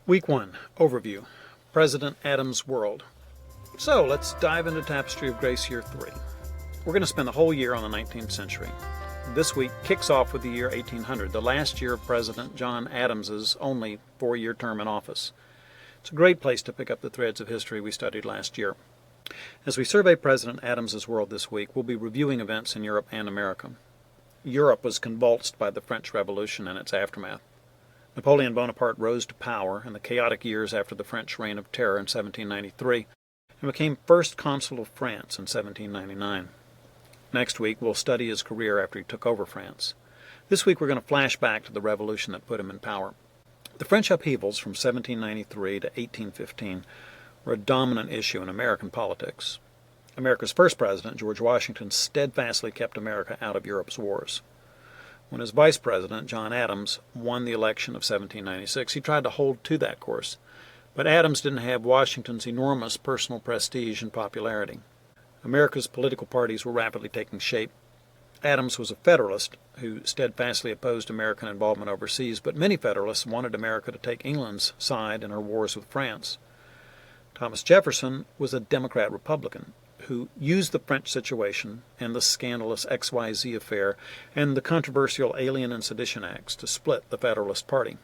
Week 1, Overview, President Adams' World. So let's dive into Tapestry of Grace Year 3. We're going to spend the whole year on the 19th century. This week kicks off with the year 1800, the last year of President John Adams's only 4-year term in office. It's a great place to pick up the threads of history we studied last year. As we survey President Adams's world this week, we'll be reviewing events in Europe and America. Europe was convulsed by the French Revolution and its aftermath. Napoleon Bonaparte rose to power in the chaotic years after the French Reign of Terror in 1793 and became first consul of France in 1799. Next week, we'll study his career after he took over France. This week, we're going to flash back to the revolution that put him in power. The French upheavals from 1793 to 1815 were a dominant issue in American politics. America's first president, George Washington, steadfastly kept America out of Europe's wars. When his vice president, John Adams, won the election of 1796, he tried to hold to that course. But Adams didn't have Washington's enormous personal prestige and popularity. America's political parties were rapidly taking shape. Adams was a Federalist who steadfastly opposed American involvement overseas, but many Federalists wanted America to take England's side in her wars with France. Thomas Jefferson was a Democrat-Republican who used the French situation and the scandalous XYZ affair and the controversial Alien and Sedition Acts to split the Federalist Party.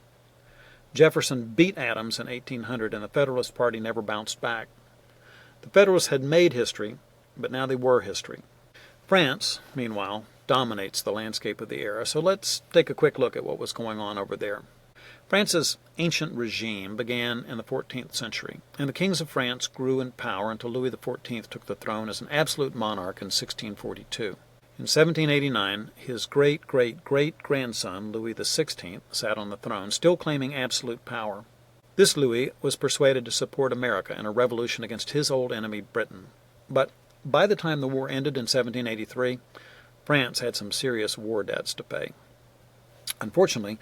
Jefferson beat Adams in 1800, and the Federalist Party never bounced back. The Federalists had made history, but now they were history. France, meanwhile, dominates the landscape of the era, so let's take a quick look at what was going on over there. France's ancient regime began in the 14th century, and the kings of France grew in power until Louis XIV took the throne as an absolute monarch in 1642. In 1789, his great-great-great-grandson, Louis XVI, sat on the throne, still claiming absolute power. This Louis was persuaded to support America in a revolution against his old enemy, Britain. But by the time the war ended in 1783, France had some serious war debts to pay. Unfortunately,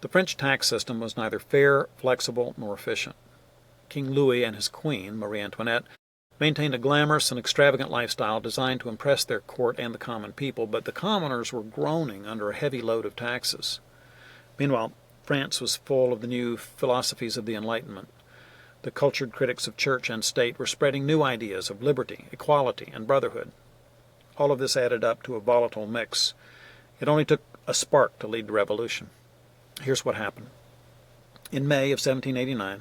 the French tax system was neither fair, flexible, nor efficient. King Louis and his queen, Marie Antoinette, maintained a glamorous and extravagant lifestyle designed to impress their court and the common people, but the commoners were groaning under a heavy load of taxes. Meanwhile, France was full of the new philosophies of the Enlightenment. The cultured critics of church and state were spreading new ideas of liberty, equality, and brotherhood. All of this added up to a volatile mix. It only took a spark to lead the revolution. Here's what happened. In May of 1789,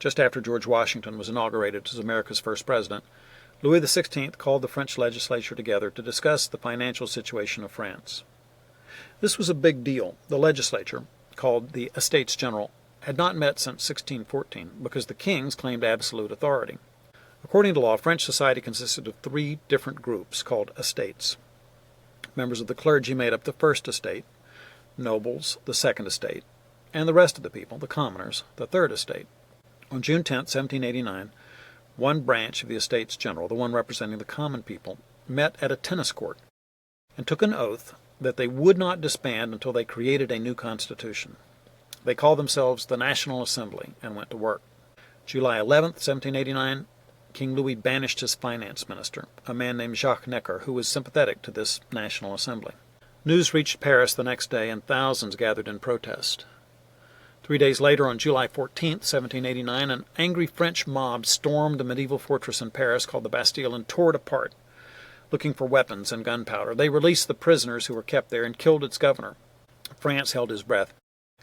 just after George Washington was inaugurated as America's first president, Louis XVI called the French legislature together to discuss the financial situation of France. This was a big deal. The legislature, called the Estates General, had not met since 1614 because the kings claimed absolute authority. According to law, French society consisted of 3 different groups called estates. Members of the clergy made up the first estate, nobles, the second estate, and the rest of the people, the commoners, the third estate. On June 10, 1789, one branch of the Estates General, the one representing the common people, met at a tennis court and took an oath that they would not disband until they created a new constitution. They called themselves the National Assembly and went to work. July 11, 1789, King Louis banished his finance minister, a man named Jacques Necker, who was sympathetic to this National Assembly. News reached Paris the next day, and thousands gathered in protest. 3 days later, on July 14, 1789, an angry French mob stormed the medieval fortress in Paris called the Bastille and tore it apart, looking for weapons and gunpowder. They released the prisoners who were kept there and killed its governor. France held his breath.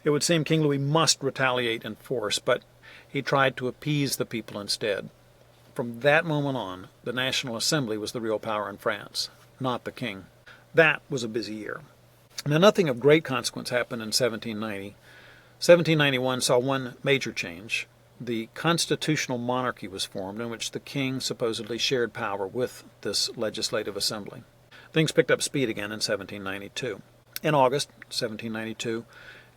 It would seem King Louis must retaliate in force, but he tried to appease the people instead. From that moment on, the National Assembly was the real power in France, not the king. That was a busy year. Now, nothing of great consequence happened in 1790. 1791 saw one major change. The constitutional monarchy was formed, in which the king supposedly shared power with this legislative assembly. Things picked up speed again in 1792. In August 1792,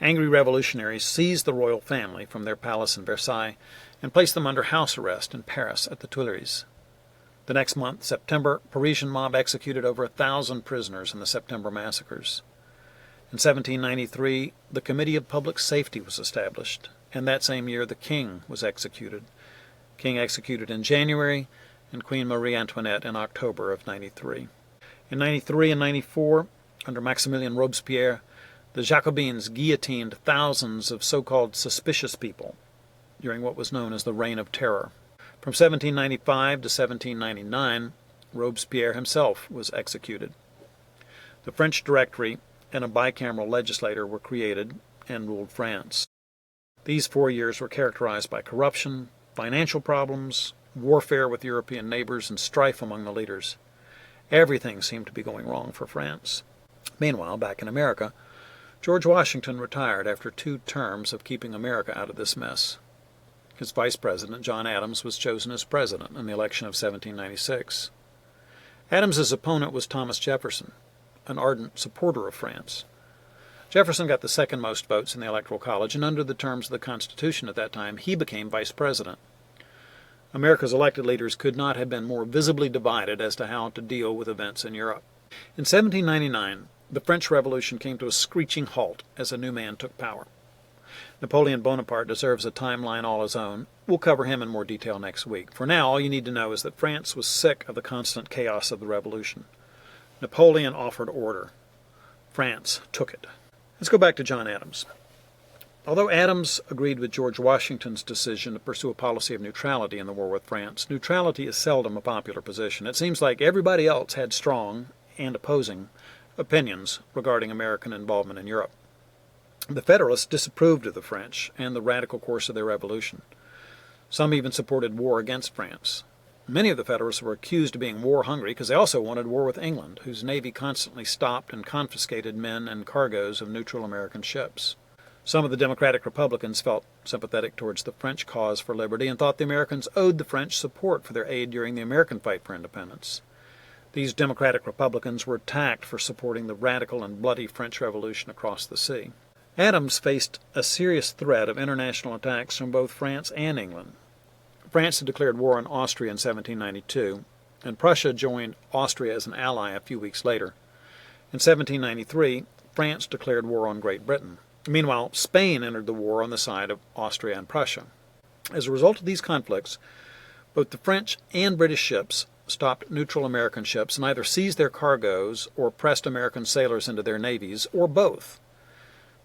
angry revolutionaries seized the royal family from their palace in Versailles and placed them under house arrest in Paris at the Tuileries. The next month, September, Parisian mob executed over 1,000 prisoners in the September massacres. In 1793, the Committee of Public Safety was established, and that same year the king was executed. King executed in January, and Queen Marie Antoinette in October of 93. In 93 and 94, under Maximilien Robespierre, the Jacobins guillotined thousands of so-called suspicious people. during what was known as the Reign of Terror. From 1795 to 1799, Robespierre himself was executed. The French Directory and a bicameral legislature were created and ruled France. These 4 years were characterized by corruption, financial problems, warfare with European neighbors, and strife among the leaders. Everything seemed to be going wrong for France. Meanwhile, back in America, George Washington retired after 2 terms of keeping America out of this mess. His vice president, John Adams, was chosen as president in the election of 1796. Adams's opponent was Thomas Jefferson, an ardent supporter of France. Jefferson got the second most votes in the Electoral College, and under the terms of the Constitution at that time, he became vice president. America's elected leaders could not have been more visibly divided as to how to deal with events in Europe. In 1799, the French Revolution came to a screeching halt as a new man took power. Napoleon Bonaparte deserves a timeline all his own. We'll cover him in more detail next week. For now, all you need to know is that France was sick of the constant chaos of the Revolution. Napoleon offered order. France took it. Let's go back to John Adams. Although Adams agreed with George Washington's decision to pursue a policy of neutrality in the war with France, neutrality is seldom a popular position. It seems like everybody else had strong and opposing opinions regarding American involvement in Europe. The Federalists disapproved of the French and the radical course of their revolution. Some even supported war against France. Many of the Federalists were accused of being war-hungry because they also wanted war with England, whose navy constantly stopped and confiscated men and cargoes of neutral American ships. Some of the Democratic Republicans felt sympathetic towards the French cause for liberty and thought the Americans owed the French support for their aid during the American fight for independence. These Democratic Republicans were attacked for supporting the radical and bloody French Revolution across the sea. Adams faced a serious threat of international attacks from both France and England. France had declared war on Austria in 1792, and Prussia joined Austria as an ally a few weeks later. In 1793, France declared war on Great Britain. Meanwhile, Spain entered the war on the side of Austria and Prussia. As a result of these conflicts, both the French and British ships stopped neutral American ships and either seized their cargoes or pressed American sailors into their navies, or both.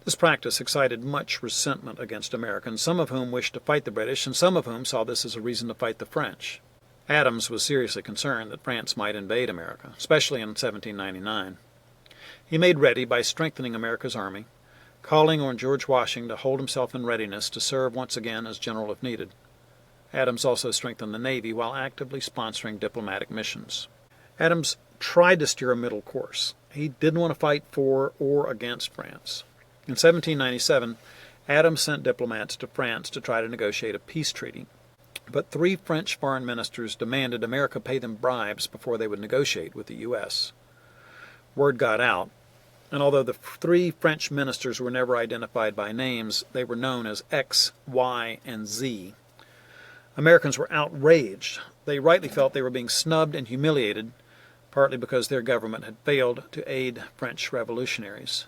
This practice excited much resentment against Americans, some of whom wished to fight the British and some of whom saw this as a reason to fight the French. Adams was seriously concerned that France might invade America, especially in 1799. He made ready by strengthening America's army, calling on George Washington to hold himself in readiness to serve once again as general if needed. Adams also strengthened the Navy while actively sponsoring diplomatic missions. Adams tried to steer a middle course. He didn't want to fight for or against France. In 1797, Adams sent diplomats to France to try to negotiate a peace treaty. But 3 French foreign ministers demanded America pay them bribes before they would negotiate with the U.S. Word got out, and although the 3 French ministers were never identified by names, they were known as X, Y, and Z. Americans were outraged. They rightly felt they were being snubbed and humiliated, partly because their government had failed to aid French revolutionaries.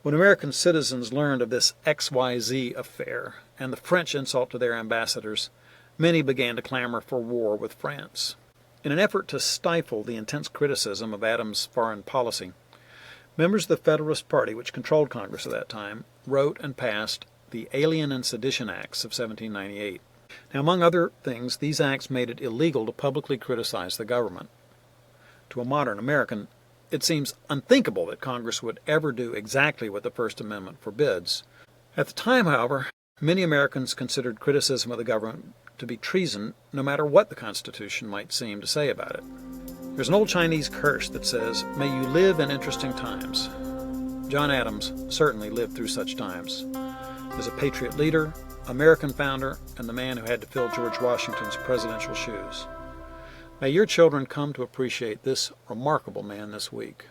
When American citizens learned of this XYZ affair and the French insult to their ambassadors, many began to clamor for war with France. In an effort to stifle the intense criticism of Adams' foreign policy, members of the Federalist Party, which controlled Congress at that time, wrote and passed the Alien and Sedition Acts of 1798. Now, among other things, these acts made it illegal to publicly criticize the government. To a modern American, it seems unthinkable that Congress would ever do exactly what the First Amendment forbids. At the time, however, many Americans considered criticism of the government to be treason, no matter what the Constitution might seem to say about it. There's an old Chinese curse that says, "May you live in interesting times." John Adams certainly lived through such times. As a patriot leader, American founder, and the man who had to fill George Washington's presidential shoes. May your children come to appreciate this remarkable man this week.